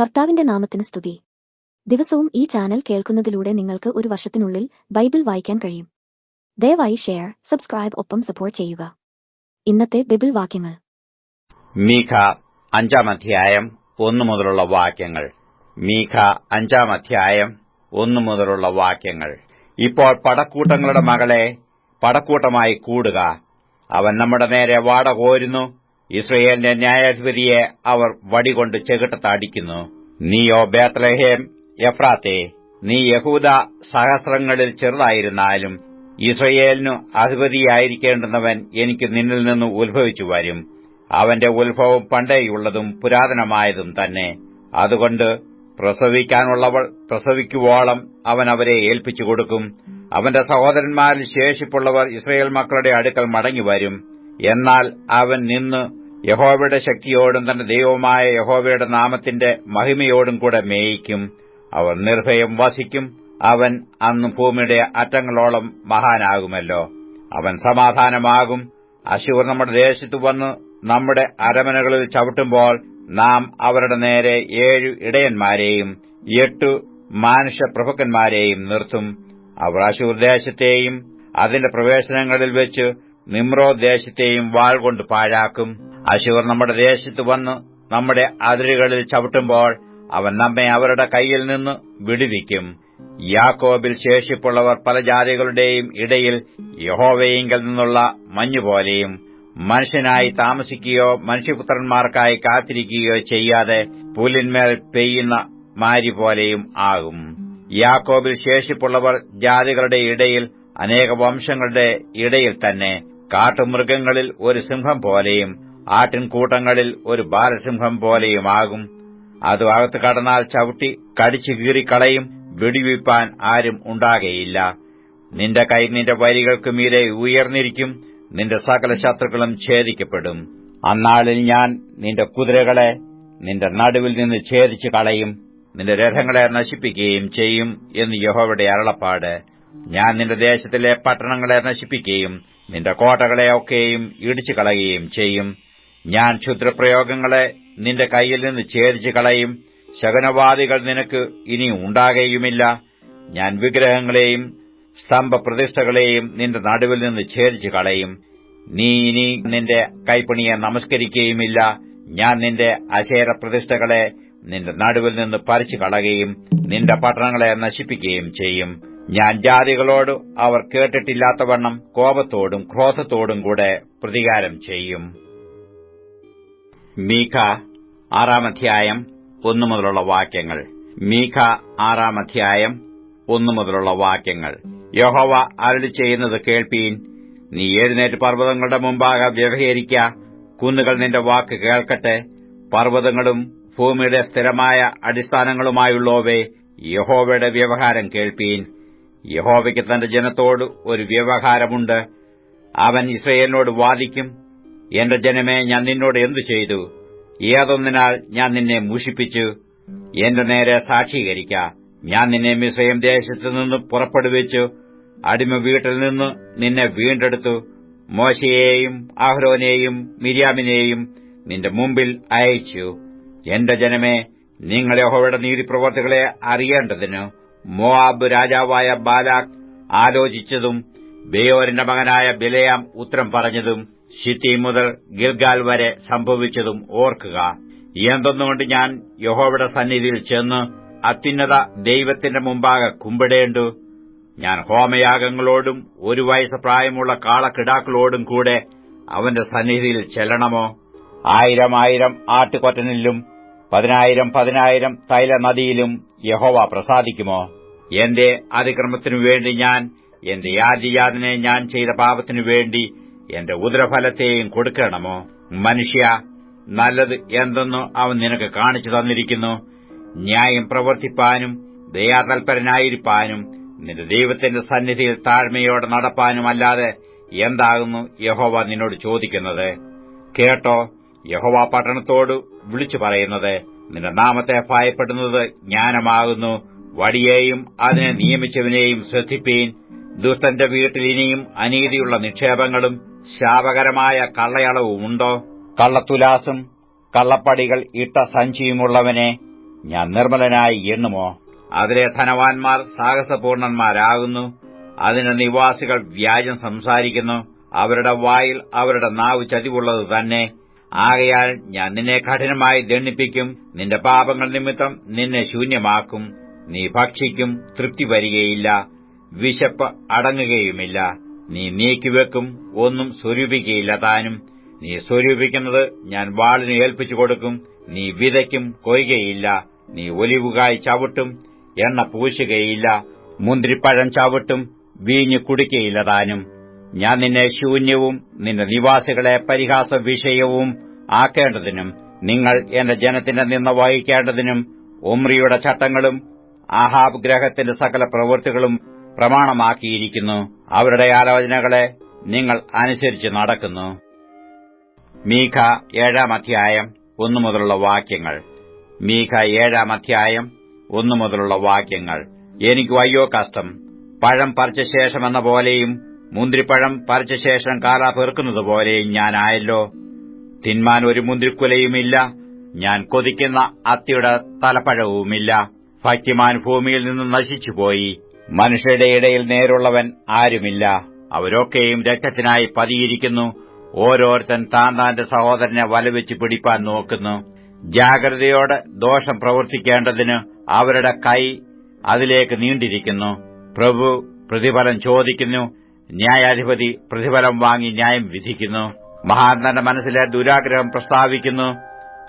കർത്താവിന്റെ നാമത്തിന് സ്തുതി. ദിവസവും ഈ ചാനൽ കേൾക്കുന്നതിലൂടെ നിങ്ങൾക്ക് ഒരു വർഷത്തിനുള്ളിൽ ബൈബിൾ വായിക്കാൻ കഴിയും. ദയവായി ഷെയർ, സബ്സ്ക്രൈബ് ഒപ്പം സപ്പോർട്ട് ചെയ്യുക. ഇന്നത്തെ ബൈബിൾ വാക്യങ്ങൾ. മീഖ 5 അധ്യായം 1 മുതലുള്ള വാക്യങ്ങൾ. മീഖ 5 അധ്യായം 1 മുതലുള്ള വാക്യങ്ങൾ. ഇപ്പോൾ പടക്കൂട്ടങ്ങളുടെ മകളെ, പടക്കൂട്ടമായി കൂടുക. അവൻ നമ്മുടെ നേരെ വാട കോരുന്നു. ഇസ്രയേലിന്റെ ന്യായാധിപതിയെ അവർ വടികൊണ്ട് ചെകിട്ടത്തടിക്കുന്നു. നീയോ ബേത്ലഹേം എഫ്രാത്തേ, നീ യഹൂദ സഹസ്രങ്ങളിൽ ചെറുതായിരുന്നാലും ഇസ്രയേലിനു അധിപതിയായിരിക്കേണ്ടുന്നവൻ എനിക്ക് നിന്നിൽ നിന്ന് ഉത്ഭവിച്ചു വരും. അവന്റെ ഉത്ഭവം പണ്ടേയുള്ളതും പുരാതനമായതും തന്നെ. അതുകൊണ്ട് പ്രസവിക്കാനുള്ളവൾ പ്രസവിക്കുവോളം അവൻ അവരെ ഏൽപ്പിച്ചു കൊടുക്കും. അവന്റെ സഹോദരന്മാരിൽ ശേഷിപ്പുള്ളവർ ഇസ്രയേൽ മക്കളുടെ അടുക്കൽ മടങ്ങിവരും. എന്നാൽ അവൻ നിന്ന് യഹോവയുടെ ശക്തിയോടും തന്റെ ദൈവമായ യഹോവയുടെ നാമത്തിന്റെ മഹിമയോടും കൂടെ മേയിക്കും. അവർ നിർഭയം വസിക്കും. അവൻ അന്ന് ഭൂമിയുടെ അറ്റങ്ങളോളം മഹാനാകുമല്ലോ. അവൻ സമാധാനമാകും. അശ്ശൂർ നമ്മുടെ ദേശത്തു വന്ന് നമ്മുടെ അരമനകളിൽ ചവിട്ടുമ്പോൾ നാം അവരുടെ നേരെ 7 ഇടയന്മാരെയും 8 മാനുഷപ്രഭുക്കന്മാരെയും നിർത്തും. അവർ അശ്ശൂർ ദേശത്തെയും അതിന്റെ പ്രവേശനങ്ങളിൽ വെച്ച് നിമ്രോദ് ദേശത്തെയും വാൾ കൊണ്ട് പാഴാക്കും. അശ്ശൂർ നമ്മുടെ ദേശത്ത് വന്ന് നമ്മുടെ അതിരുകളിൽ ചവിട്ടുമ്പോൾ അവൻ നമ്മെ അവരുടെ കൈയിൽ നിന്ന് വിടുവിക്കും. യാക്കോബിൽ ശേഷിപ്പുള്ളവർ പല ജാതികളുടെയും ഇടയിൽ യഹോവയിങ്കൽ നിന്നുള്ള മഞ്ഞുപോലെയും മനുഷ്യനായി താമസിക്കുകയോ മനുഷ്യപുത്രന്മാർക്കായി കാത്തിരിക്കുകയോ ചെയ്യാതെ പുല്ലിന്മേൽ പെയ്യുന്ന മാരി പോലെയും ആകും. യാക്കോബിൽ ശേഷിപ്പുള്ളവർ ജാതികളുടെ ഇടയിൽ, അനേക വംശങ്ങളുടെ ഇടയിൽ തന്നെ കാട്ടുമൃഗങ്ങളിൽ ഒരു സിംഹം പോലെയും ആട്ടിൻകൂട്ടങ്ങളിൽ ഒരു ബാലസിംഹം പോലെയുമാകും. അത് അകത്ത് കടന്നാൽ ചവിട്ടി കടിച്ചു കീറിക്കളയും. വെടിവയ്പാൻ ആരും ഉണ്ടാകയില്ല. നിന്റെ കൈ നിന്റെ വരികൾക്ക് മീതെ ഉയർന്നിരിക്കും. നിന്റെ സകല ശത്രുക്കളും ഛേദിക്കപ്പെടും. അന്നാളിൽ ഞാൻ നിന്റെ കുതിരകളെ നിന്റെ നടുവിൽ നിന്ന് ഛേദിച്ചു കളയും. നിന്റെ രഥങ്ങളെ നശിപ്പിക്കുകയും ചെയ്യും എന്ന് യഹോവയുടെ അരുളപ്പാട്. ഞാൻ നിന്റെ ദേശത്തിലെ പട്ടണങ്ങളെ നശിപ്പിക്കുകയും നിന്റെ കോട്ടകളെ ഒക്കെയും ഇടിച്ചു കളയുകയും ചെയ്യും. ഞാൻ ക്ഷുദ്രപ്രയോഗങ്ങളെ നിന്റെ കൈയിൽ നിന്ന് ഛേദിച്ചു കളയും. ശകുനവാദികൾ നിനക്ക് ഇനി ഉണ്ടാകുകയുമില്ല. ഞാൻ വിഗ്രഹങ്ങളെയും സ്തംഭപ്രതിഷ്ഠകളെയും നിന്റെ നടുവിൽ നിന്ന് ഛേദിച്ചു കളയും. നീ ഇനി നിന്റെ കൈപ്പണിയെ നമസ്കരിക്കുകയുമില്ല. ഞാൻ നിന്റെ അശേരപ്രതിഷ്ഠകളെ നിന്റെ നടുവിൽ നിന്ന് പറിച്ചു കളയുകയും നിന്റെ പട്ടണങ്ങളെ നശിപ്പിക്കുകയും ചെയ്യും. ഞാൻ ജാതികളോട് അവർ കേട്ടിട്ടില്ലാത്തവണ്ണം കോപത്തോടും ക്രോധത്തോടും കൂടെ പ്രതികാരം ചെയ്യും. മീഖ 6 അധ്യായം 1 മുതലുള്ള വാക്യങ്ങൾ. മീഖ 6 അധ്യായം 1 മുതലുള്ള വാക്യങ്ങൾ. യഹോവ അരുളി ചെയ്യുന്നത് കേൾപ്പീൻ. നീ എഴുന്നേറ്റ് പർവ്വതങ്ങളുടെ മുമ്പാകെ വ്യവഹരിക്ക. കുന്നുകൾ നിന്റെ വാക്ക് കേൾക്കട്ടെ. പർവ്വതങ്ങളും ഭൂമിയുടെ സ്ഥിരമായ അടിസ്ഥാനങ്ങളുമായുള്ളവേ, യഹോവയുടെ വ്യവഹാരം കേൾപ്പീൻ. യഹോവയ്ക്ക് തന്റെ ജനത്തോട് ഒരു വ്യവഹാരമുണ്ട്. അവൻ ഇസ്രയേലിനോട് വാദിക്കും. എന്റെ ജനമേ, ഞാൻ നിന്നോട് എന്തു ചെയ്തു? ഏതൊന്നിനാൽ ഞാൻ നിന്നെ മൂഷിപ്പിച്ചു? എന്റെ നേരെ സാക്ഷീകരിക്ക. ഞാൻ നിന്നെ മിസ്രയീം ദേശത്തുനിന്ന് പുറപ്പെടുവിച്ചു. അടിമ വീട്ടിൽ നിന്ന് നിന്നെ വീണ്ടെടുത്തു. മോശയെയും അഹ്റോനെയും മിര്യാമിനെയും നിന്റെ മുമ്പിൽ അയച്ചു. എന്റെ ജനമേ, നിങ്ങൾ യഹോവയുടെ നീതിപ്രവർത്തികളെ അറിയേണ്ടതിന് മോവാബ് രാജാവായ ബാലാക്ക് ആലോചിച്ചതും ബെയോരിന്റെ മകനായ ബിലെയാം ഉത്തരം പറഞ്ഞതും ശിത്തീം മുതൽ ഗിൽഗാൽ വരെ സംഭവിച്ചതും ഓർക്കുക. എന്തൊന്നുകൊണ്ട് ഞാൻ യഹോവയുടെ സന്നിധിയിൽ ചെന്ന് അത്യുന്നത ദൈവത്തിന്റെ മുമ്പാകെ കുമ്പിടേണ്ടു? ഞാൻ ഹോമയാഗങ്ങളോടും 1 വയസ്സ് പ്രായമുള്ള കാളക്കിടാക്കളോടും കൂടെ അവന്റെ സന്നിധിയിൽ ചെല്ലണമോ? 1000 ആട്ടുകൊറ്റനിലും 10,000 തൈലനദിയിലും യഹോവ പ്രസാദിക്കുമോ? എന്റെ അതിക്രമത്തിനു വേണ്ടി ഞാൻ, എന്റെ ആദ്യജാതനെ ഞാൻ ചെയ്ത പാപത്തിനു വേണ്ടി എന്റെ ഉദരഫലത്തെയും കൊടുക്കണമോ? മനുഷ്യ, നല്ലത് എന്തെന്ന് അവൻ നിനക്ക് കാണിച്ചു തന്നിരിക്കുന്നു. ന്യായം പ്രവർത്തിപ്പാനും ദയാതൽപരനായിരിക്കാനും നിന്റെ ദൈവത്തിന്റെ സന്നിധിയിൽ താഴ്മയോടെ നടപ്പാനുമല്ലാതെ എന്താകുന്നു യഹോവ നിന്നോട് ചോദിക്കുന്നത്? കേട്ടോ, യഹോവ പട്ടണത്തോട് വിളിച്ചു പറയുന്നത്, നിന്റെ നാമത്തെ ഭയപ്പെടുന്നത് ജ്ഞാനമാകുന്നു. വടിയെയും അതിനെ നിയമിച്ചവനെയും ശ്രദ്ധിപ്പീൻ. ദുഷ്ടന്റെ വീട്ടിൽ ഇനിയും അനീതിയുള്ള നിക്ഷേപങ്ങളും ശാപകരമായ കള്ളയളവും ഉണ്ടോ? കള്ളത്തുലാസും കള്ളപ്പടികൾ ഇട്ട സഞ്ചിയുമുള്ളവനെ, ഞാൻ നിർമ്മലനായി എണ്ണുമോ? അതിലെ ധനവാന്മാർ സാഹസപൂർണന്മാരാകുന്നു. അതിന്റെ നിവാസികൾ വ്യാജം സംസാരിക്കുന്നു. അവരുടെ വായിൽ അവരുടെ നാവ് ചതിവുള്ളത് തന്നെ. ആകയാൽ ഞാൻ നിന്നെ കഠിനമായി ദണ്ഡിപ്പിക്കും. നിന്റെ പാപങ്ങൾ നിമിത്തം നിന്നെ ശൂന്യമാക്കും. നീ ഭക്ഷിക്കും, തൃപ്തി വരികയില്ല. വിശപ്പ് അടങ്ങുകയുമില്ല. നീ നീക്കിവെക്കും, ഒന്നും സ്വരൂപിക്കയില്ല താനും. നീ സ്വരൂപിക്കുന്നത് ഞാൻ വാളിന് ഏൽപ്പിച്ചു കൊടുക്കും. നീ വിതയ്ക്കും, കൊയ്യുകയില്ല. നീ ഒലിവുകായി ചവിട്ടും, എണ്ണ പൂശുകയില്ല. മുന്തിരിപ്പഴം ചവിട്ടും, വീഞ്ഞു കുടിക്കയില്ല താനും. ഞാൻ നിന്നെ ശൂന്യവും നിന്റെ നിവാസികളെ പരിഹാസ വിഷയവും ആക്കേണ്ടതിനും നിങ്ങൾ എന്റെ ജനത്തിന്റെ നിന്ന വഹിക്കേണ്ടതിനും ഒമ്രിയുടെ ചട്ടങ്ങളും ആഹാബ് ഗ്രഹത്തിന്റെ സകല പ്രവൃത്തികളും പ്രമാണമാക്കിയിരിക്കുന്നു. അവരുടെ ആലോചനകളെ നിങ്ങൾ അനുസരിച്ച് നടക്കുന്നു. മീഖ 7-ാം അധ്യായം 1 മുതലുള്ള വാക്യങ്ങൾ. മീഖ 7-ാം അധ്യായം 1 മുതലുള്ള വാക്യങ്ങൾ. എനിക്ക് അയ്യോ കഷ്ടം! പഴം പറിച്ച ശേഷമെന്ന പോലെയും മുന്തിരിപ്പഴം പറിച്ച ശേഷം കാല പെറുക്കുന്നതുപോലെയും ഞാനായല്ലോ. തിന്മാൻ ഒരു മുന്തിരിക്കുലയുമില്ല. ഞാൻ കൊതിക്കുന്ന അത്തിയുടെ തലപ്പഴവുമില്ല. ഭക്തിമാൻ ഭൂമിയിൽ നിന്ന് നശിച്ചുപോയി. മനുഷ്യരുടെ ഇടയിൽ നേരുള്ളവൻ ആരുമില്ല. അവരൊക്കെയും രക്തത്തിനായി പതിയിരിക്കുന്നു. ഓരോരുത്തൻ താന്റെ സഹോദരനെ വലവെച്ച് പിടിപ്പാൻ നോക്കുന്നു. ജാഗ്രതയോടെ ദോഷം പ്രവർത്തിക്കേണ്ടതിന് അവരുടെ കൈ അതിലേക്ക് നീണ്ടിരിക്കുന്നു. പ്രഭു പ്രതിഫലം ചോദിക്കുന്നു. ന്യായാധിപതി പ്രതിഫലം വാങ്ങി ന്യായം വിധിക്കുന്നു. മഹാൻ തന്റെ മനസ്സിലെ ദുരാഗ്രഹം പ്രസ്താവിക്കുന്നു.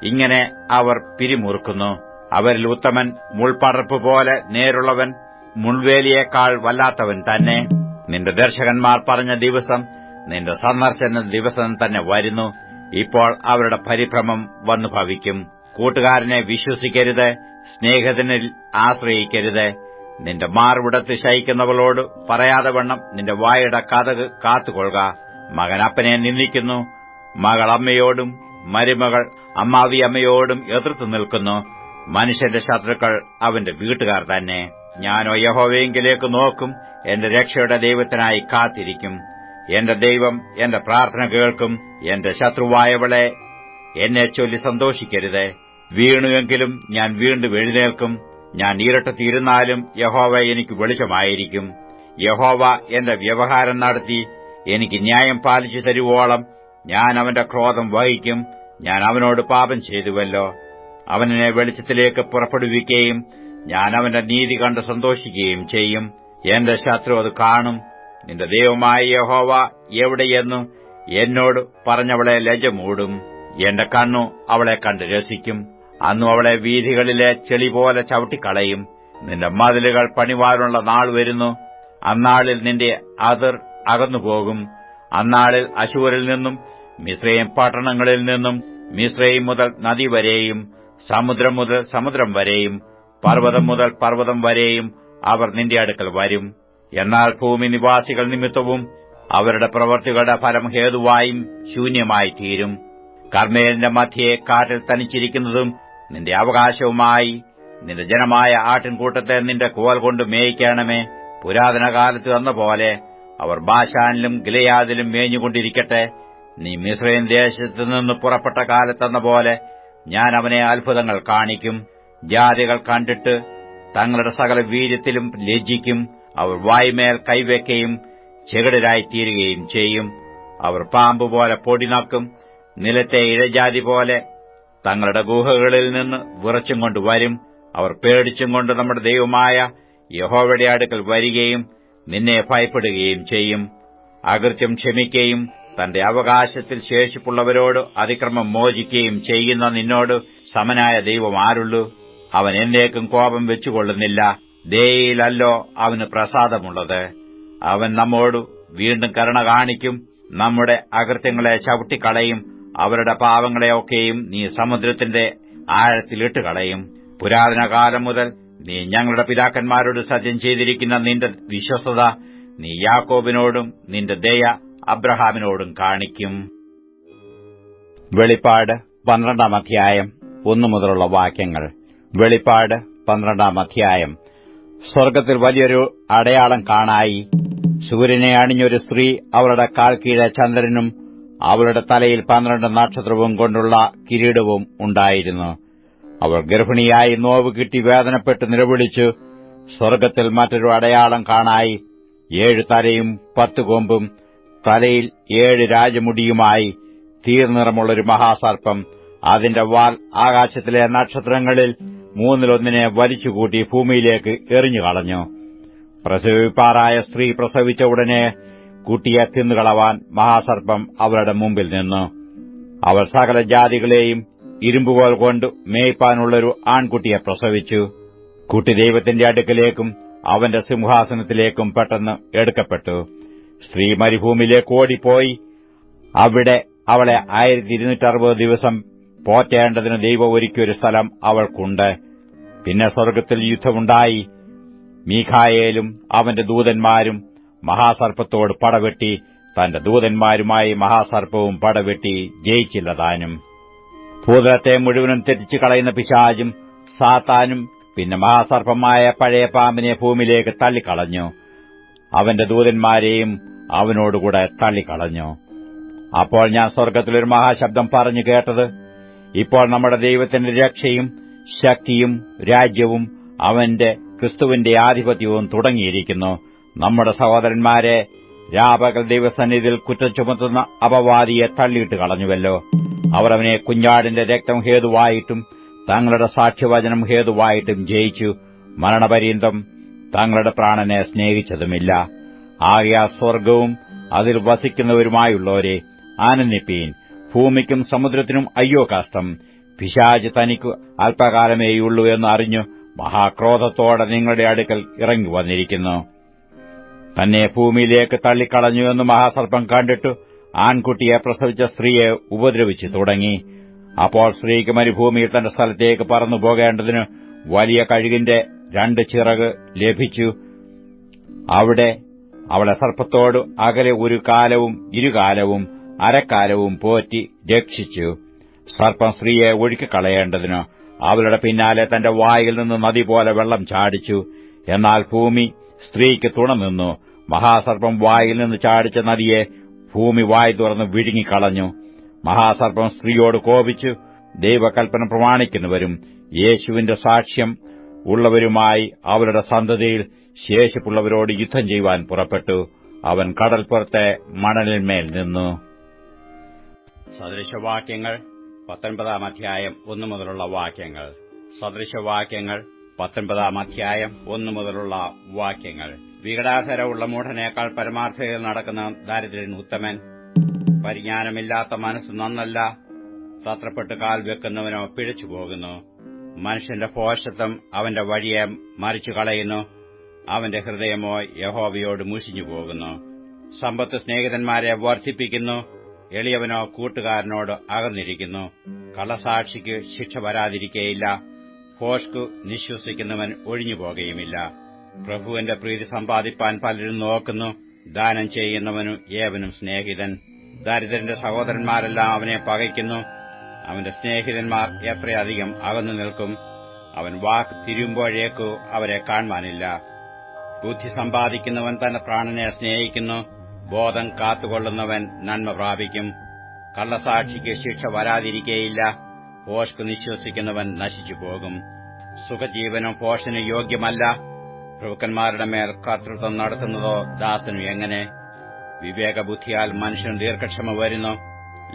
ഇങ്ങനെ അവർ പിരിമുറുക്കുന്നു. അവരിൽ ഉത്തമൻ മുൾപടർപ്പ് പോലെ നേരുള്ളവൻ മുൾവേലിയേക്കാൾ വല്ലാത്തവൻ തന്നെ. നിന്റെ ദർശകന്മാർ പറഞ്ഞ ദിവസം, നിന്റെ സന്ദർശന ദിവസം തന്നെ വരുന്നു. ഇപ്പോൾ അവരുടെ പരിഭ്രമം വന്നു ഭവിക്കും. കൂട്ടുകാരനെ വിശ്വസിക്കരുത്, സ്നേഹിതനിൽ ആശ്രയിക്കരുത്. നിന്റെ മാർവിടത്ത് ശയിക്കുന്നവളോട് പറയാതെ വണ്ണം നിന്റെ വായുടെ കതക് കാത്തുകൊള്ളുക. മകൻ അപ്പനെ നിന്ദിക്കുന്നു, മകൾ അമ്മയോടും മരുമകൾ അമ്മാവിയമ്മയോടും എതിർത്തു നിൽക്കുന്നു. മനുഷ്യന്റെ ശത്രുക്കൾ അവന്റെ വീട്ടുകാർ തന്നെ. ഞാനോ യഹോവയെങ്കിലേക്ക് നോക്കും, എന്റെ രക്ഷയുടെ ദൈവത്തിനായി കാത്തിരിക്കും. എന്റെ ദൈവം എന്റെ പ്രാർത്ഥന കേൾക്കും. എന്റെ ശത്രുവായവളെ എന്നെ ചൊല്ലി സന്തോഷിക്കരുത്. വീണുവെങ്കിലും ഞാൻ വീണ്ടും എഴുന്നേൽക്കും. ഞാൻ ഇരുട്ടത്തിരുന്നാലും യഹോവ എനിക്ക് വെളിച്ചമായിരിക്കും. യഹോവ എന്റെ വ്യവഹാരം നടത്തി എനിക്ക് ന്യായം പാലിച്ചു തരുവോളം ഞാൻ അവന്റെ ക്രോധം വഹിക്കും. ഞാൻ അവനോട് പാപം ചെയ്തുവല്ലോ. അവനെ വെളിച്ചത്തിലേക്ക് പുറപ്പെടുവിക്കുകയും ഞാൻ അവന്റെ നീതി കണ്ട് സന്തോഷിക്കുകയും ചെയ്യും. എന്റെ ശത്രു അത് കാണും. നിന്റെ ദൈവമായ യഹോവ എവിടെയെന്നു എന്നോട് പറഞ്ഞവളെ ലജ്ജ മൂടും. എന്റെ കണ്ണു അവളെ കണ്ട് രസിക്കും. അന്നു അവളെ വീഥികളിലെ ചെളി പോലെ ചവിട്ടിക്കളയും. നിന്റെ മതിലുകൾ പണിവാനുള്ള നാൾ വരുന്നു. അന്നാളിൽ നിന്റെ അതിർ അകന്നുപോകും. അന്നാളിൽ അശൂരിൽ നിന്നും മിസ്രയീം പട്ടണങ്ങളിൽ നിന്നും, മിസ്രയീം മുതൽ നദി വരെയും സമുദ്രം മുതൽ സമുദ്രം വരെയും പർവ്വതം മുതൽ പർവ്വതം വരെയും അവർ നിന്റെ അടുക്കൽ വരും. എന്നാൽ ഭൂമി നിവാസികൾ നിമിത്തവും അവരുടെ പ്രവൃത്തികളുടെ ഫലം ഹേതുവായും ശൂന്യമായി തീരും. കർമ്മേലിന്റെ മധ്യയെ കാട്ടിൽ തനിച്ചിരിക്കുന്നതും നിന്റെ അവകാശവുമായി നിന്റെ ജനമായ ആട്ടിൻകൂട്ടത്തെ നിന്റെ കോൽ കൊണ്ട് മേയിക്കണമേ. പുരാതന കാലത്ത് എന്ന പോലെ അവർ ബാശാനിലും ഗിലെയാദിലും മേഞ്ഞുകൊണ്ടിരിക്കട്ടെ. നീ മിസ്രയീം ദേശത്തുനിന്ന് പുറപ്പെട്ട കാലത്തെന്ന പോലെ ഞാൻ അവനെ അത്ഭുതങ്ങൾ കാണിക്കും. ജാതികൾ കണ്ടിട്ട് തങ്ങളുടെ സകല വീര്യത്തിലും ലജ്ജിക്കും. അവർ വായ്മേൽ കൈവയ്ക്കുകയും ചെകിടരായിത്തീരുകയും ചെയ്യും. അവർ പാമ്പുപോലെ പൊടിനക്കും. നിലത്തെ ഇഴജാതി പോലെ തങ്ങളുടെ ഗുഹകളിൽ നിന്ന് വിറച്ചും കൊണ്ടുവരും. അവർ പേടിച്ചും കൊണ്ട് നമ്മുടെ ദൈവമായ യഹോവയുടെ അടുക്കൽ വരികയും നിന്നെ ഭയപ്പെടുകയും ചെയ്യും. അകൃത്യം ക്ഷമിക്കുകയും തന്റെ അവകാശത്തിൽ ശേഷിപ്പുള്ളവരോട് അതിക്രമം മോചിക്കുകയും ചെയ്യുന്ന നിന്നോട് സമനായ ദൈവം ആരുള്ളൂ? അവൻ എന്നേക്കും കോപം വെച്ചുകൊള്ളുന്നില്ല. ദയയിലല്ലോ അവന് പ്രസാദമുള്ളത്. അവൻ നമ്മോട് വീണ്ടും കരുണ കാണിക്കും. നമ്മുടെ അകൃത്യങ്ങളെ ചവിട്ടിക്കളയും. അവരുടെ പാവങ്ങളെയൊക്കെയും നീ സമുദ്രത്തിന്റെ ആഴത്തിലിട്ട് കളയും. പുരാതന കാലം മുതൽ നീ ഞങ്ങളുടെ പിതാക്കന്മാരോട് സത്യം ചെയ്തിരിക്കുന്ന നിന്റെ വിശ്വസ്തത നീ യാക്കോബിനോടും നിന്റെ ദയ അബ്രഹാമിനോടും കാണിക്കും. വെളിപ്പാട് 12-ാം അധ്യായം 1 മുതലുള്ള വാക്യങ്ങൾ. വെളിപ്പാട് 12-ാം അധ്യായം. സ്വർഗ്ഗത്തിൽ വലിയൊരു അടയാളം കാണായി. സൂര്യനെ അണിഞ്ഞൊരു സ്ത്രീ, അവളുടെ കാൽ കീഴെ ചന്ദ്രനും അവളുടെ തലയിൽ 12 നക്ഷത്രവും കൊണ്ടുള്ള കിരീടവും ഉണ്ടായിരുന്നു. അവൾ ഗർഭിണിയായി നോവ് കിട്ടി വേദനപ്പെട്ട് നിലവിളിച്ചു. സ്വർഗ്ഗത്തിൽ മറ്റൊരു അടയാളം കാണായി. 7 തലയും 10 കൊമ്പും തലയിൽ 7 രാജമുടിയുമായി തീർനിറമുള്ളൊരു മഹാസർപ്പം. അതിന്റെ വാൽ ആകാശത്തിലെ നക്ഷത്രങ്ങളിൽ 1/3 വലിച്ചുകൂട്ടി ഭൂമിയിലേക്ക് എറിഞ്ഞുകളഞ്ഞു. പ്രസവിപ്പാറായ സ്ത്രീ പ്രസവിച്ച ഉടനെ കുട്ടിയെ തിന്നുകളവാൻ മഹാസർപ്പം അവരുടെ മുമ്പിൽ നിന്നു. അവൾ സകല ജാതികളെയും ഇരുമ്പുകോൽ കൊണ്ട് മേയ്പ്പാനുള്ളൊരു ആൺകുട്ടിയെ പ്രസവിച്ചു. കുട്ടി ദൈവത്തിന്റെ അടുക്കലേക്കും അവന്റെ സിംഹാസനത്തിലേക്കും പെട്ടെന്ന് എടുക്കപ്പെട്ടു. സ്ത്രീ മരുഭൂമിയിലേക്ക് ഓടിപ്പോയി അവിടെ അവളെ 1260 ദിവസം പോറ്റേണ്ടതിന് ദൈവം ഒരുക്കിയൊരു സ്ഥലം അവൾക്കുണ്ട്. പിന്നെ സ്വർഗ്ഗത്തിൽ യുദ്ധമുണ്ടായി. മീഖായേലും അവന്റെ ദൂതന്മാരും മഹാസർപ്പത്തോട് പടവെട്ടി. തന്റെ ദൂതന്മാരുമായി മഹാസർപ്പവും പടവെട്ടി ജയിച്ചില്ലതാനും. ഭൂതലത്തെ മുഴുവനും തെറ്റിച്ചു കളയുന്ന പിശാചും സാത്താനും പിന്നെ മഹാസർപ്പമായ പഴയ പാമ്പിനെ ഭൂമിയിലേക്ക് തള്ളിക്കളഞ്ഞു. അവന്റെ ദൂതന്മാരെയും അവനോടുകൂടെ തള്ളിക്കളഞ്ഞു. അപ്പോൾ ഞാൻ സ്വർഗ്ഗത്തിലൊരു മഹാശബ്ദം പറഞ്ഞു കേട്ടത്, ഇപ്പോൾ നമ്മുടെ ദൈവത്തിന്റെ രക്ഷയും ശക്തിയും രാജ്യവും അവന്റെ ക്രിസ്തുവിന്റെ ആധിപത്യവും തുടങ്ങിയിരിക്കുന്നു. നമ്മുടെ സഹോദരന്മാരെ രാപകൽ ദൈവസന്നിധിയിൽ കുറ്റം ചുമത്തുന്ന അപവാദിയെ തള്ളിയിട്ട് കളഞ്ഞുവല്ലോ. അവർ അവനെ കുഞ്ഞാടിന്റെ രക്തം ഹേതുവായിട്ടും തങ്ങളുടെ സാക്ഷ്യവചനം ഹേതുവായിട്ടും ജയിച്ചു. മരണപര്യന്തം തങ്ങളുടെ പ്രാണനെ സ്നേഹിച്ചതുമില്ല. ആകയാൽ സ്വർഗ്ഗവും അതിൽ വസിക്കുന്നവരുമായുള്ളവരെ ആനന്ദിപ്പീൻ. ഭൂമിക്കും സമുദ്രത്തിനും അയ്യോ കഷ്ടം! പിശാച് തനിക്ക് അല്പകാലമേയുള്ളൂ എന്ന് അറിഞ്ഞു മഹാക്രോധത്തോടെ നിങ്ങളുടെ അടുക്കൽ ഇറങ്ങി വന്നിരിക്കുന്നു. തന്നെ ഭൂമിയിലേക്ക് തള്ളിക്കളഞ്ഞു എന്ന് മഹാസർപ്പം കണ്ടിട്ടു ആൺകുട്ടിയെ പ്രസവിച്ച സ്ത്രീയെ ഉപദ്രവിച്ചു തുടങ്ങി. അപ്പോൾ സ്ത്രീക്ക് മരുഭൂമിയിൽ തന്റെ സ്ഥലത്തേക്ക് പറന്നു പോകേണ്ടതിന് വലിയ കഴുകിന്റെ 2 ചിറക് ലഭിച്ചു. അവിടെ അവളെ സർപ്പത്തോട് അകലെ 1 കാലവും 2 കാലവും അരക്കാലവും പോറ്റി രക്ഷിച്ചു. സർപ്പം സ്ത്രീയെ ഒഴുക്കിക്കളയേണ്ടതിന് അവളുടെ പിന്നാലെ തന്റെ വായിൽ നിന്ന് നദി പോലെ വെള്ളം ചാടിച്ചു. എന്നാൽ ഭൂമി സ്ത്രീക്ക് തുണനിന്നു. മഹാസർപ്പം വായിൽ നിന്ന് ചാടിച്ച നദിയെ ഭൂമി വായ് തുറന്ന് വിഴുങ്ങിക്കളഞ്ഞു. മഹാസർപ്പം സ്ത്രീയോട് കോപിച്ചു ദൈവകൽപ്പന പ്രമാണിക്കുന്നവരും യേശുവിന്റെ സാക്ഷ്യം ഉള്ളവരുമായി അവരുടെ സന്തതിയിൽ ശേഷിപ്പുള്ളവരോട് യുദ്ധം ചെയ്യുവാൻ പുറപ്പെട്ടു. അവൻ കടൽപ്പുറത്തെ മണലിന്മേൽ നിന്നു. സദൃശവാക്യങ്ങൾ 19 അധ്യായം 1 മുതലുള്ള വാക്യങ്ങൾ. സദൃശവാക്യങ്ങൾ 19 അധ്യായം 1 മുതലുള്ള വാക്യങ്ങൾ. വികടാധരമുള്ള മൂഢനേക്കാൾ പരമാർത്ഥതയിൽ നടക്കുന്ന ദാരിദ്ര്യൻ ഉത്തമൻ. പരിജ്ഞാനമില്ലാത്ത മനസ്സ് നന്നല്ല. തത്രപ്പെട്ട് കാൽ വെക്കുന്നവനോ പിഴച്ചുപോകുന്നു. മനുഷ്യന്റെ ഭോഷത്വം അവന്റെ വഴിയെ മറിച്ചു കളയുന്നു. അവന്റെ ഹൃദയമോ യഹോവയോട് മുഷിഞ്ഞു പോകുന്നു. സമ്പത്ത് സ്നേഹിതന്മാരെ വർദ്ധിപ്പിക്കുന്നു. എളിയവനോ കൂട്ടുകാരനോട് അകന്നിരിക്കുന്നു. കള്ളസാക്ഷിക്ക് ശിക്ഷ വരാതിരിക്കയില്ല. ഭോഷ്കു നിശ്വസിക്കുന്നവൻ ഒഴിഞ്ഞുപോകുകയുമില്ല. പ്രഭുവിന്റെ പ്രീതി സമ്പാദിപ്പാൻ പലരും നോക്കുന്നു. ദാനം ചെയ്യുന്നവനു ഏവനും സ്നേഹിതൻ. ദരിദ്രന്റെ സഹോദരന്മാരെല്ലാം അവനെ പകയ്ക്കുന്നു. അവന്റെ സ്നേഹിതന്മാർ എത്രയധികം അകന്നു നിൽക്കും. അവൻ വാക്ക് തിരുമ്പോഴേക്കു അവരെ കാണുവാനില്ല. ബുദ്ധി സമ്പാദിക്കുന്നവൻ തന്റെ പ്രാണനെ സ്നേഹിക്കുന്നു. ബോധം കാത്തുകൊള്ളുന്നവൻ നന്മ പ്രാപിക്കും. കള്ളസാക്ഷിക്ക് ശിക്ഷ വരാതിരിക്കയില്ല. ഭോഷ്കു നിശ്വസിക്കുന്നവൻ നശിച്ചുപോകും. സുഖജീവനും ഭോഷന് യോഗ്യമല്ല. പ്രഭുക്കന്മാരുടെ മേൽ കർത്തൃത്വം നടത്തുന്നതോ ദാസനു എങ്ങനെ? വിവേകബുദ്ധിയാൽ മനുഷ്യന് ദീർഘക്ഷമ വരുന്നു.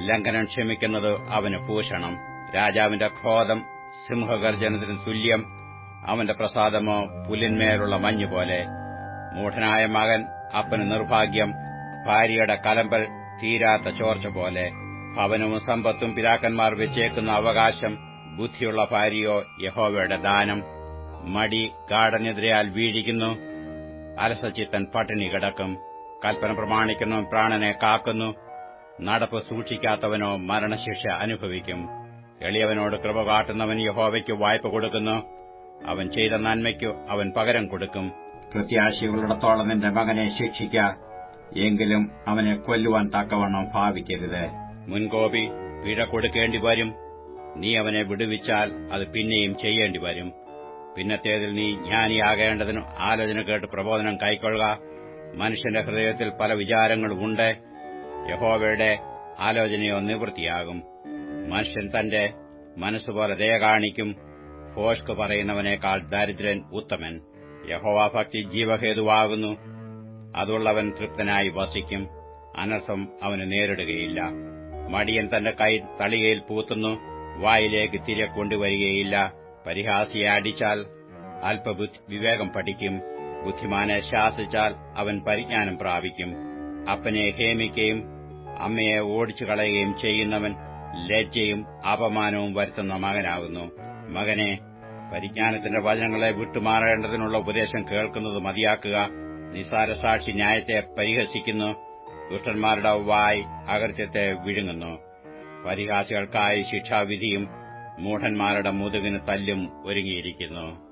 ലംഘനം ക്ഷമിക്കുന്നത് അവന് ഭൂഷണം. രാജാവിന്റെ ക്രോധം സിംഹഗർജനത്തിന് തുല്യം. അവന്റെ പ്രസാദമോ പുല്ലിന്മേലുള്ള മഞ്ഞുപോലെ. മൂഢനായ മകൻ അപ്പന് നിർഭാഗ്യം. ഭാര്യയുടെ കലമ്പൽ തീരാത്ത ചോർച്ച പോലെ. ഭവനവും സമ്പത്തും പിതാക്കന്മാർ വെച്ചേക്കുന്ന അവകാശം. ബുദ്ധിയുള്ള ഭാര്യയോ യഹോവയുടെ ദാനം. മടി ഗാഠനിദ്രയാൽ വീഴിക്കുന്നു. അലസചിത്തൻ പട്ടിണി കിടക്കും. കൽപ്പന പ്രമാണിക്കുന്നവൻ പ്രാണനെ കാക്കുന്നു. നടപ്പ് സൂക്ഷിക്കാത്തവനോ മരണശിക്ഷ അനുഭവിക്കും. എളിയവനോട് കൃപ കാട്ടുന്നവൻ യഹോവയ്ക്ക് വായ്പ കൊടുക്കുന്നു. അവൻ ചെയ്ത നന്മയ്ക്കു അവൻ പകരം കൊടുക്കും. പ്രത്യാശയുള്ളിടത്തോളം നിന്റെ മകനെ ശിക്ഷിക്ക. എങ്കിലും അവനെ കൊല്ലുവാൻ തക്കവണ്ണം ഭാവിക്കരുത്. മുൻകോപി പിഴ കൊടുക്കേണ്ടി വരും. നീ അവനെ വിടുവിച്ചാൽ അത് പിന്നെയും ചെയ്യേണ്ടി വരും. പിന്നത്തേതിൽ നീ ജ്ഞാനിയാകേണ്ടതിന് ആലോചന കേട്ട് പ്രബോധനം കൈക്കൊള്ളുക. മനുഷ്യന്റെ ഹൃദയത്തിൽ പല വിചാരങ്ങളുമുണ്ട്. യഹോവയുടെ ആലോചനയോ നിവൃത്തിയാകും. മനുഷ്യൻ തന്റെ മനസ്സുപോലെ ദയ കാണിക്കും. ഭോഷ്ക് പറയുന്നവനേക്കാൾ ദരിദ്രൻ ഉത്തമൻ. യഹോവാഭക്തി ജീവഹേതുവാകുന്നു. അതുള്ളവൻ തൃപ്തനായി വസിക്കും. അനർത്ഥം അവന് നേരിടുകയില്ല. മടിയൻ തന്റെ കൈ തളികയിൽ പൂത്തുന്നു. വായിലേക്ക് തിരെ കൊണ്ടുവരികയില്ല. പരിഹാസിയെ അടിച്ചാൽ അല്പബുദ്ധി വിവേകം പഠിക്കും. ബുദ്ധിമാനെ ശാസിച്ചാൽ അവൻ പരിജ്ഞാനം പ്രാപിക്കും. അപ്പനെ ഹേമിക്കുകയും അമ്മയെ ഓടിച്ചു കളയുകയും ചെയ്യുന്നവൻ ലജ്ജയും അപമാനവും വരുത്തുന്ന മകനാകുന്നു. മകനെ, പരിജ്ഞാനത്തിന്റെ വചനങ്ങളെ വിട്ടുമാറേണ്ടതിനുള്ള ഉപദേശം കേൾക്കുന്നത് മതിയാക്കുക. നിസ്സാരസാക്ഷി ന്യായത്തെ പരിഹസിക്കുന്നു. ദുഷ്ടന്മാരുടെ വായ് അകൃത്യത്തെ വിഴുങ്ങുന്നു. പരിഹാസികൾക്കായി ശിക്ഷാവിധിയും മൂഢന്മാരുടെ മുതുകിന് തല്ലും ഒരുങ്ങിയിരിക്കുന്നു.